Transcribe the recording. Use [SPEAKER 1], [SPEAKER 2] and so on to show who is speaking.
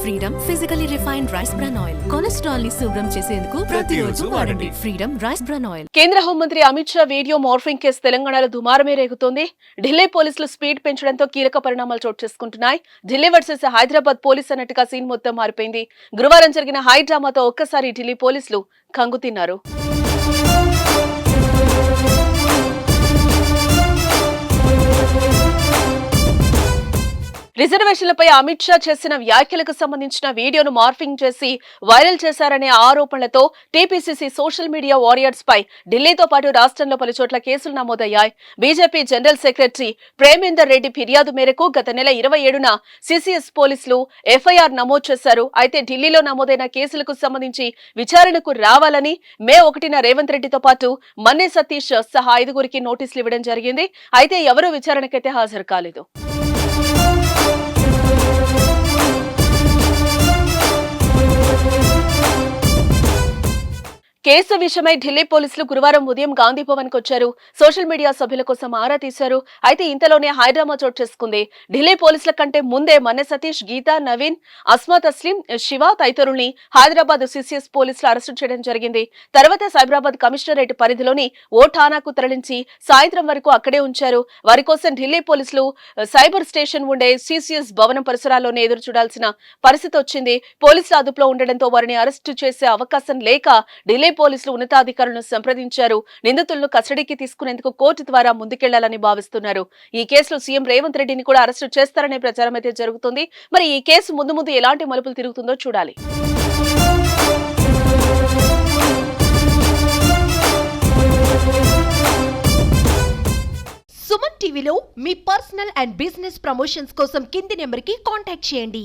[SPEAKER 1] Freedom physically refined rice bran oil cholesterol ని శుభ్రం చేసేందుకు ప్రతిరోజు వాడండి ఫ్రీడమ్ రైస్ బ్రాన్ ఆయిల్.
[SPEAKER 2] కేంద్ర హోంమంత్రి Amit Shah video morphing case తెలంగాణలో దుమారమే రేగుతోంది. ఢిల్లీ పోలీసులు స్పీడ్ పెంచడంతో కీలక పరిణామాలు చోటు చేసుకుంటున్నాయి. ఢిల్లీ వర్సెస్ హైదరాబాద్ పోలీస్ అన్నట్టుగా సీన్ మొత్తం మారిపోయింది. గురువారం జరిగిన హై డ్రామాతో ఒక్కసారి ఢిల్లీ పోలీసులు కంగుతిన్నారు. రిజర్వేషన్లపై అమిత్ షా చేసిన వ్యాఖ్యలకు సంబంధించిన వీడియోను మార్ఫింగ్ చేసి వైరల్ చేశారనే ఆరోపణలతో టీపీసీసీ సోషల్ మీడియా వారియర్స్ పై ఢిల్లీతో పాటు రాష్ట్రంలో పలుచోట్ల కేసులు నమోదయ్యాయి. BJP general secretary Premender Reddy ఫిర్యాదు మేరకు గత నెల 27న సీసీఎస్ పోలీసులు ఎఫ్ఐఆర్ నమోదు చేశారు. అయితే ఢిల్లీలో నమోదైన కేసులకు సంబంధించి విచారణకు రావాలని మే 1న రేవంత్ రెడ్డితో పాటు మన్నే సతీష్ సహా 5గురికి నోటీసులు ఇవ్వడం జరిగింది. అయితే ఎవరూ విచారణకైతే హాజరు కాలేదు. కేసు విషయమై ఢిల్లీ పోలీసులు గురువారం ఉదయం గాంధీ భవన్ కు వచ్చారు. సోషల్ మీడియా సభ్యుల కోసం ఆరా తీశారు. అయితే ఇంతలోనే హైడ్రామా చోటు చేసుకుంది. ఢిల్లీ పోలీసుల కంటే ముందే మన్నె సతీష్, గీతా, నవీన్, అస్మా తస్లీం, శివ తదితరుల్ని హైదరాబాద్ సీసీఎస్ పోలీసులు అరెస్టు చేయడం జరిగింది. తర్వాత సైబరాబాద్ కమిషనరేట్ పరిధిలోని ఓ ఠానాకు తరలించి సాయంత్రం వరకు అక్కడే ఉంచారు. వారి కోసం ఢిల్లీ పోలీసులు సైబర్ స్టేషన్ ఉండే సీసీఎస్ భవనం పరిసరాల్లోనే ఎదురు చూడాల్సిన పరిస్థితి వచ్చింది. పోలీసుల అదుపులో ఉండడంతో వారిని అరెస్టు చేసే అవకాశం లేక ఢిల్లీ పోలీసులు ఉన్నతాధికారులను సంప్రదించారు. నిందితులను కస్టడీకి తీసుకునేందుకు కోర్టు ద్వారా ముందుకెళ్లాలని భావిస్తున్నారు. ఈ కేసులో సీఎం రేవంత్ రెడ్డిని కూడా అరెస్టు చేస్తారనే ప్రచారం అయితే జరుగుతుంది. మరి ఈ కేసు ముందు ముందు ఎలాంటి మలుపులు తిరుగుతుందో చూడాలి.
[SPEAKER 3] సుమన్ టీవీలో మీ పర్సనల్ అండ్ బిజినెస్ ప్రమోషన్స్ కోసం కింది నెంబర్కి కాంటాక్ట్ చేయండి.